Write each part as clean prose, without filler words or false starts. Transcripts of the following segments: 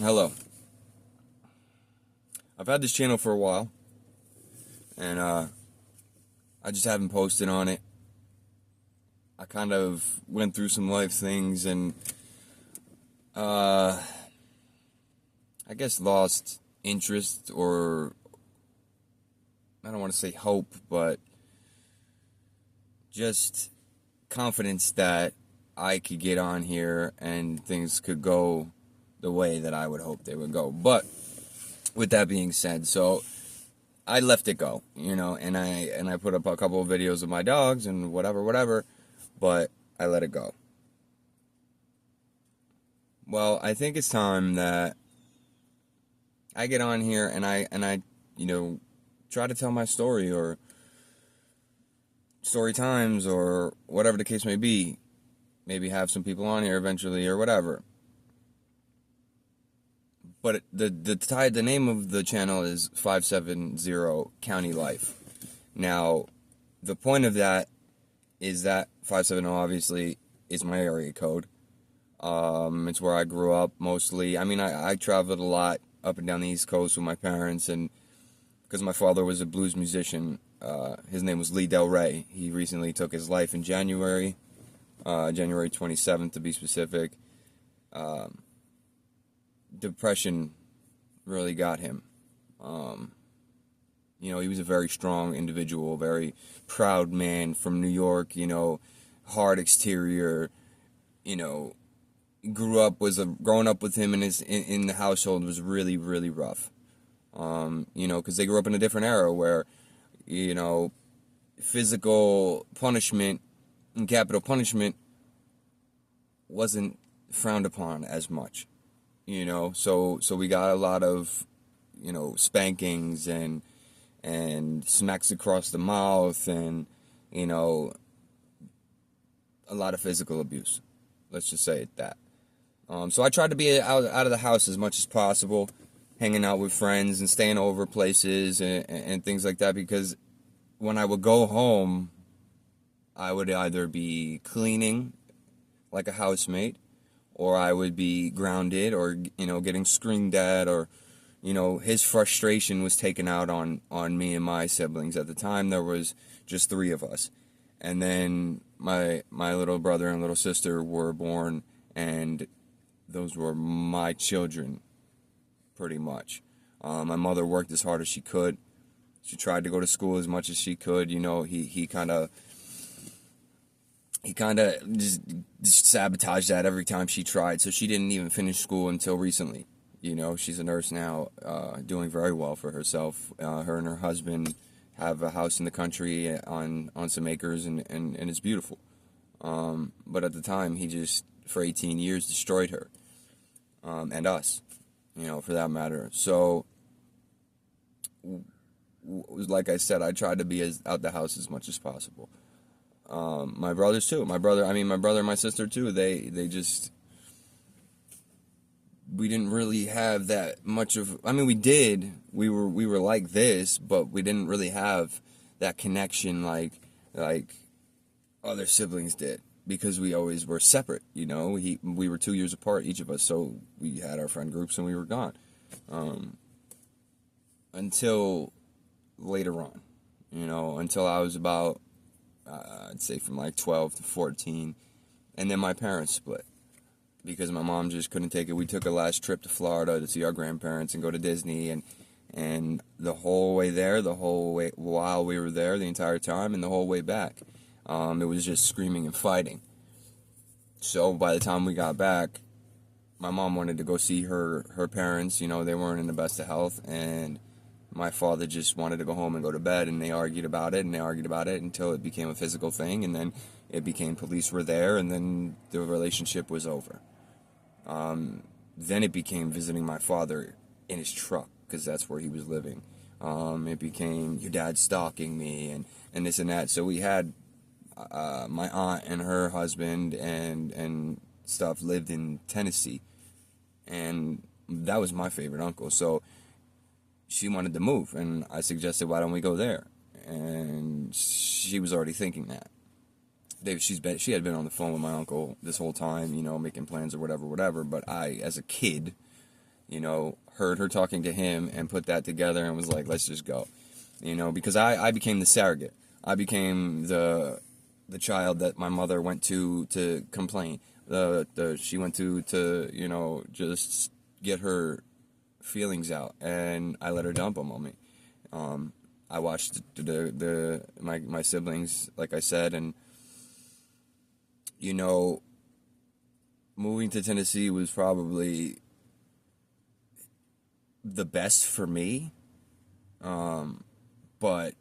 Hello. I've had this channel for a while, and I just haven't posted on it. I kind of went through some life things and I guess lost interest, or I don't want to say hope, but just confidence that I could get on here and things could go the way that I would hope they would go. But with that being said, so I left it go, and I put up a couple of videos of my dogs and whatever, but I let it go. Well, I think it's time that I get on here and I try to tell my story, or story times, or whatever the case may be. Maybe have some people on here eventually or whatever. But the name of the channel is 570 County Life. Now, the point of that is that 570 obviously is my area code. It's where I grew up mostly. I mean, I traveled a lot up and down the East Coast with my parents, and because my father was a blues musician. His name was Lee Del Rey. He recently took his life in January 27th to be specific. Depression really got him. He was a very strong individual, very proud man from New York, hard exterior, growing up with him in the household was really, really rough. Because they grew up in a different era where, physical punishment and capital punishment wasn't frowned upon as much. So we got a lot of, spankings and smacks across the mouth and, a lot of physical abuse. Let's just say it that. So I tried to be out of the house as much as possible, hanging out with friends and staying over places and things like that, because when I would go home, I would either be cleaning like a housemate, or I would be grounded, or, getting screamed at, or, his frustration was taken out on me and my siblings. At the time, there was just 3 of us. And then my little brother and little sister were born, and those were my children, pretty much. My mother worked as hard as she could. She tried to go to school as much as she could. He kind of just sabotaged that every time she tried. So she didn't even finish school until recently. She's a nurse now, doing very well for herself. Her and her husband have a house in the country on some acres, and it's beautiful. But at the time, he just, for 18 years, destroyed her, and us, for that matter. So, like I said, I tried to be out the house as much as possible. My brothers too. My brother and my sister too. They just, we didn't really have that much of. We did. We were like this, but we didn't really have that connection like other siblings did, because we always were separate. We were 2 years apart, each of us. So we had our friend groups and we were gone, until later on. Until I was about, I'd say from like 12 to 14, and then my parents split because my mom just couldn't take it. We took a last trip to Florida to see our grandparents and go to Disney, and the whole way there, the whole way while we were there, the entire time, and the whole way back, it was just screaming and fighting. So by the time we got back, my mom wanted to go see her parents. They weren't in the best of health, and my father just wanted to go home and go to bed, and they argued about it until it became a physical thing, and then it became police were there, and then the relationship was over. Then it became visiting my father in his truck, because that's where he was living. It became your dad stalking me, and this and that. So we had my aunt and her husband and stuff lived in Tennessee, and that was my favorite uncle. So she wanted to move, and I suggested, why don't we go there? And she was already thinking that. She had been on the phone with my uncle this whole time, making plans or whatever. But I, as a kid, heard her talking to him and put that together and was like, let's just go. Because I became the surrogate. I became the child that my mother went to complain. She went to just get her feelings out, and I let her dump them on me. I watched my siblings, like I said, and moving to Tennessee was probably the best for me, but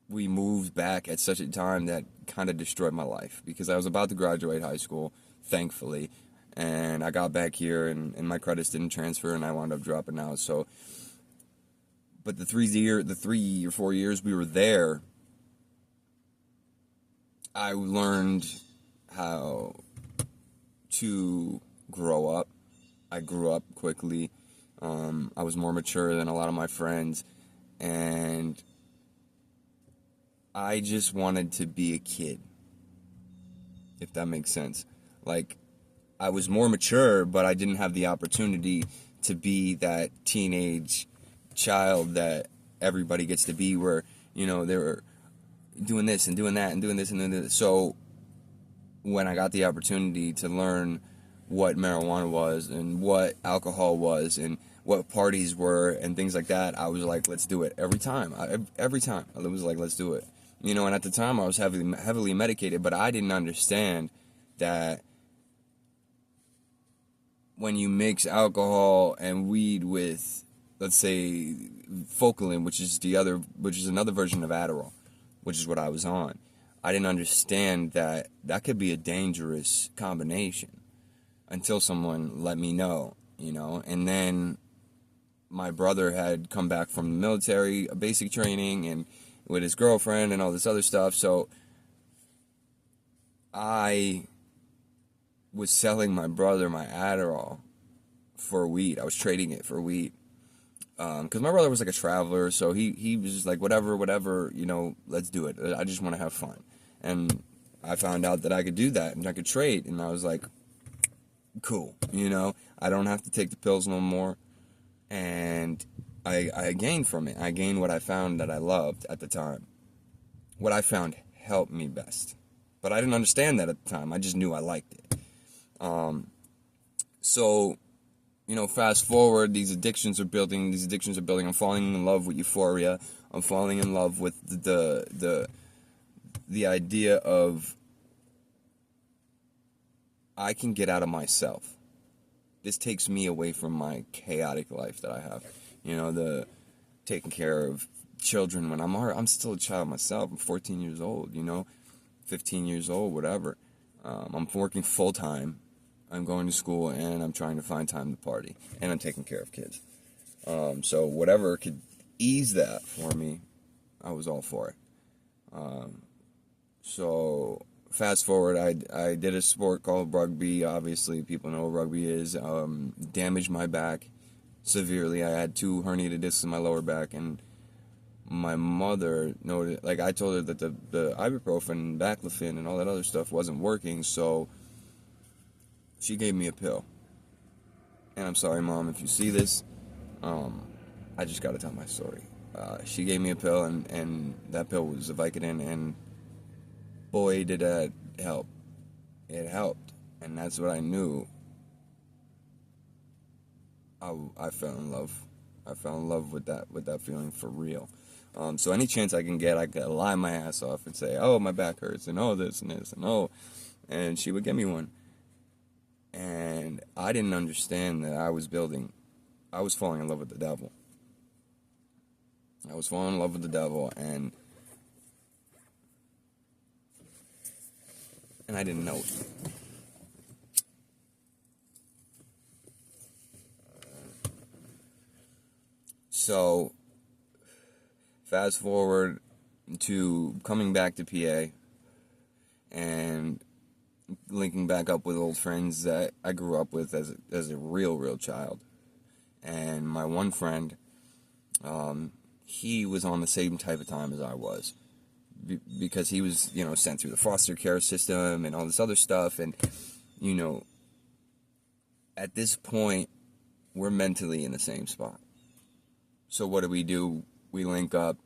we moved back at such a time that kind of destroyed my life, because I was about to graduate high school, thankfully, and I got back here and my credits didn't transfer and I wound up dropping out. So, but the 3 or 4 years we were there, I learned how to grow up. I grew up quickly. I was more mature than a lot of my friends, and I just wanted to be a kid, if that makes sense. Like, I was more mature, but I didn't have the opportunity to be that teenage child that everybody gets to be, where, they were doing this and doing that and doing this and doing this. So when I got the opportunity to learn what marijuana was and what alcohol was and what parties were and things like that, I was like, let's do it every time. Every time. I was like, let's do it. And at the time I was heavily medicated, but I didn't understand that when you mix alcohol and weed with, let's say, Focalin, which is another version of Adderall, which is what I was on, I didn't understand that could be a dangerous combination until someone let me know, and then my brother had come back from the military, basic training, and with his girlfriend and all this other stuff, so I was selling my brother my Adderall for weed. I was trading it for weed. Because my brother was like a traveler, so he was just like, whatever, let's do it. I just want to have fun. And I found out that I could do that, and I could trade, and I was like, cool, I don't have to take the pills no more. And I gained from it. I gained what I found that I loved at the time. What I found helped me best. But I didn't understand that at the time. I just knew I liked it. So, fast forward, these addictions are building. I'm falling in love with euphoria. I'm falling in love with the idea of I can get out of myself. This takes me away from my chaotic life that I have. The taking care of children when I'm still a child myself. I'm 14 years old, 15 years old, whatever. I'm working full time. I'm going to school, and I'm trying to find time to party, and I'm taking care of kids. So whatever could ease that for me, I was all for it. So fast forward, I did a sport called rugby. Obviously, people know what rugby is. Damaged my back severely. I had 2 herniated discs in my lower back, and my mother noted, like, I told her that the ibuprofen, baclofen, and all that other stuff wasn't working, so she gave me a pill. And I'm sorry, Mom, if you see this, I just gotta tell my story. She gave me a pill, and that pill was a Vicodin, and boy, did that help. It helped, and that's what I knew. I fell in love. I fell in love with that feeling for real. So any chance I can get, I could lie my ass off and say, oh, my back hurts, and oh, this and this, and oh, and she would give me one. And I didn't understand that I was falling in love with the devil. I was falling in love with the devil, and I didn't know it. So, fast forward to coming back to PA and linking back up with old friends that I grew up with as a real child. And my one friend, he was on the same type of time as I was. Because he was, sent through the foster care system and all this other stuff. And, at this point, we're mentally in the same spot. So what do? We link up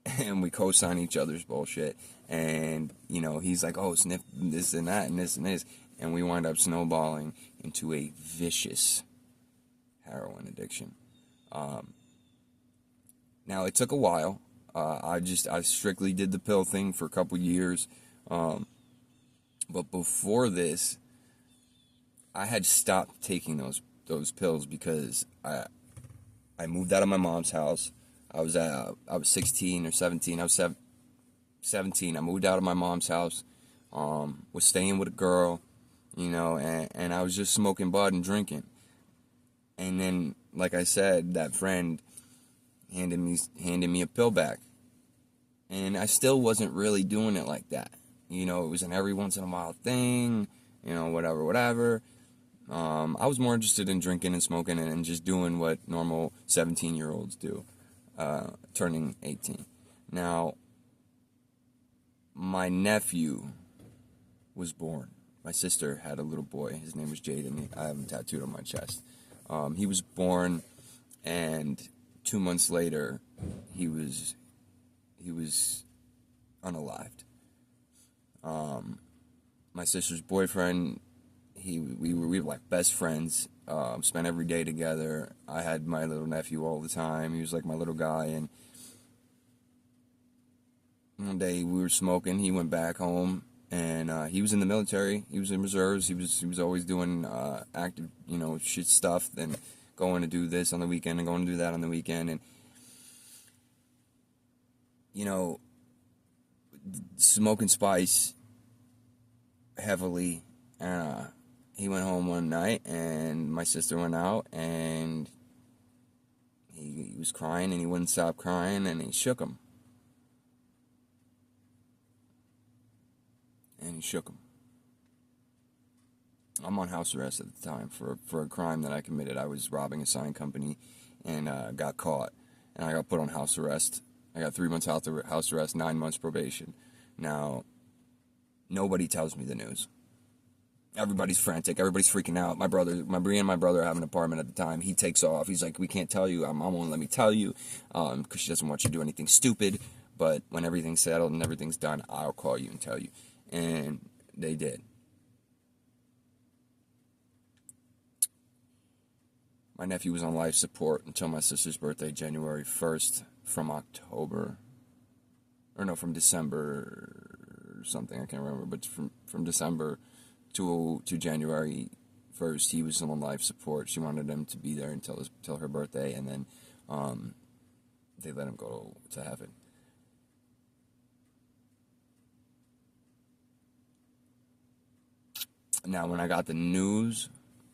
and we co-sign each other's bullshit. And, he's like, oh, sniff this and that and this and this. And we wind up snowballing into a vicious heroin addiction. Now, it took a while. I strictly did the pill thing for a couple years. But before this, I had stopped taking those pills because I moved out of my mom's house. I was 16 or 17. I was 17. I moved out of my mom's house. Was staying with a girl, and I was just smoking bud and drinking. And then, like I said, that friend handed me a pill back. And I still wasn't really doing it like that. It was an every once in a while thing, whatever. I was more interested in drinking and smoking and just doing what normal 17-year-olds do, turning 18. Now, my nephew was born. My sister had a little boy. His name was Jaden. I have him tattooed on my chest. He was born, and 2 months later, he was unalived. My sister's boyfriend, we were like best friends. Spent every day together. I had my little nephew all the time. He was like my little guy. And one day we were smoking. He went back home, and he was in the military. He was in reserves. He was always doing active, shit stuff, and going to do this on the weekend and going to do that on the weekend. And smoking spice heavily. He went home one night, and my sister went out, and he was crying, and he wouldn't stop crying, and he shook him. I'm on house arrest at the time for a crime that I committed. I was robbing a sign company and got caught, and I got put on house arrest. I got 3 months house arrest, 9 months probation. Now, nobody tells me the news. Everybody's frantic. Everybody's freaking out. My brother have an apartment at the time. He takes off. He's like, we can't tell you. Mom won't let me tell you because she doesn't want you to do anything stupid. But when everything's settled and everything's done, I'll call you and tell you. And they did. My nephew was on life support until my sister's birthday, January 1st, from December or something. I can't remember. But from December to January 1st, he was on life support. She wanted him to be there until her birthday, and then they let him go to heaven. Now, when I got the news,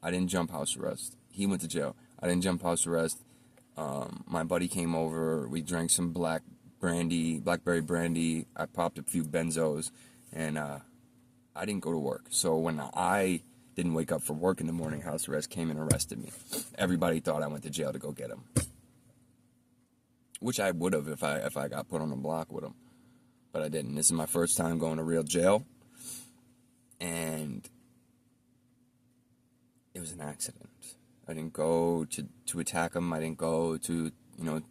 I didn't jump house arrest. He went to jail. I didn't jump house arrest. My buddy came over. We drank some blackberry brandy. I popped a few benzos, and I didn't go to work. So when I didn't wake up for work in the morning, house arrest came and arrested me. Everybody thought I went to jail to go get him, which I would have if I got put on the block with him, but I didn't. This is my first time going to real jail, and it was an accident. I didn't go to attack him. I didn't go to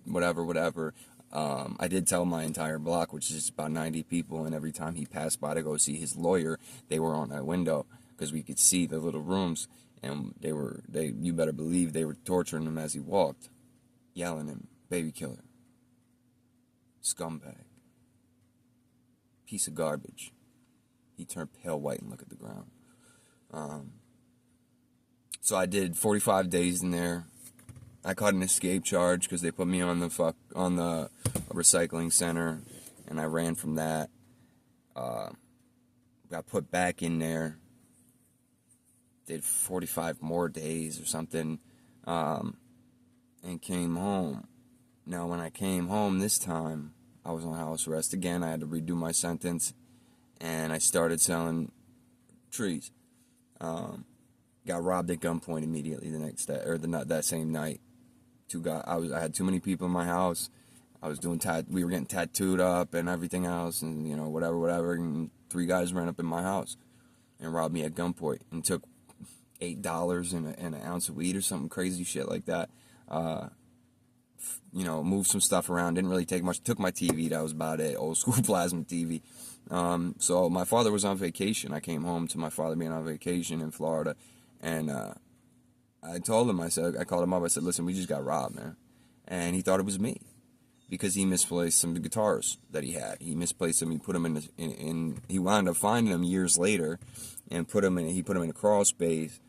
whatever. I did tell my entire block, which is about 90 people, and every time he passed by to go see his lawyer, they were on that window because we could see the little rooms, and you better believe they were torturing him as he walked, yelling him, baby killer, scumbag, piece of garbage. He turned pale white and looked at the ground. So I did 45 days in there. I caught an escape charge because they put me on the recycling center, and I ran from that. Got put back in there. Did 45 more days or something, and came home. Now, when I came home this time, I was on house arrest again. I had to redo my sentence, and I started selling trees. Got robbed at gunpoint immediately the next day, or that same night. I had too many people in my house. I was we were getting tattooed up and everything else, and whatever. And 3 guys ran up in my house and robbed me at gunpoint and took $8 and an ounce of weed or something crazy shit like that. Moved some stuff around, didn't really take much. Took my TV, that was about it, old school plasma TV. So my father was on vacation. I came home to my father being on vacation in Florida, and I told him, I called him up, I said, listen, we just got robbed, man. And he thought it was me, because he misplaced some guitars that he had. He misplaced them, he put them he wound up finding them years later, and he put them in a crawl space.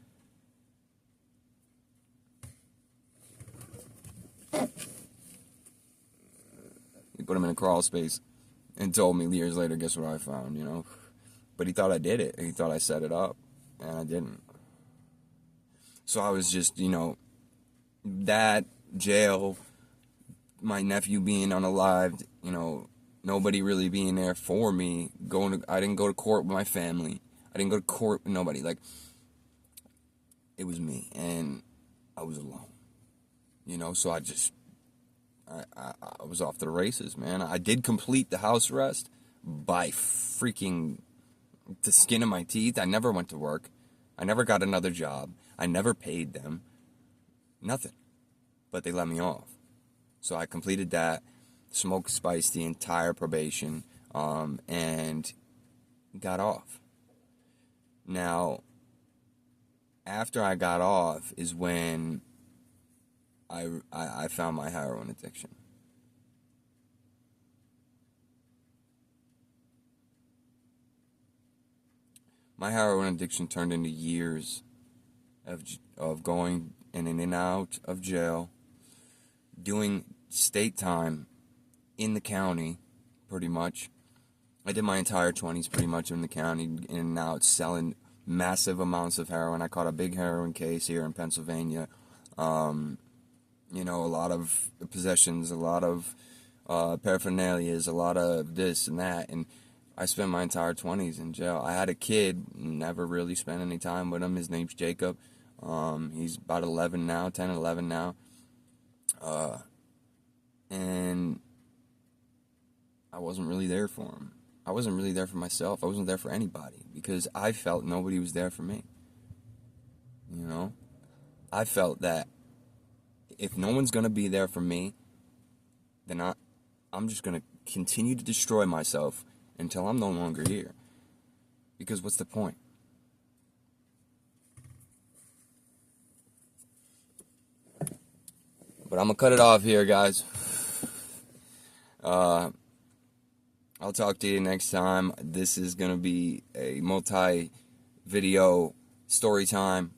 He put them in a crawl space and told me years later, guess what I found, But he thought I did it. He thought I set it up, and I didn't. So I was just, that, jail, my nephew being unalived, nobody really being there for me. I didn't go to court with my family. I didn't go to court with nobody. Like, it was me, and I was alone. So I was off to the races, man. I did complete the house arrest by freaking the skin of my teeth. I never went to work. I never got another job. I never paid them. Nothing. But they let me off. So I completed that, smoked spice the entire probation, and got off. Now, after I got off is when I found my heroin addiction. My heroin addiction turned into years of going in and out of jail, doing state time in the county, pretty much. I did my entire 20s pretty much in the county, in and out, selling massive amounts of heroin. I caught a big heroin case here in Pennsylvania. A lot of possessions, a lot of paraphernalias, a lot of this and that, and I spent my entire 20s in jail. I had a kid, never really spent any time with him. His name's Jacob. He's about 11 now, 10, 11 now. And I wasn't really there for him. I wasn't really there for myself. I wasn't there for anybody, because I felt nobody was there for me. I felt that if no one's going to be there for me, then I'm just going to continue to destroy myself until I'm no longer here. Because what's the point? But I'm going to cut it off here, guys. I'll talk to you next time. This is going to be a multi-video story time.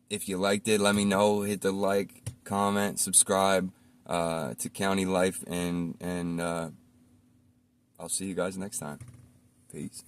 If you liked it, let me know. Hit the like, comment, subscribe to County Life, and I'll see you guys next time. Peace.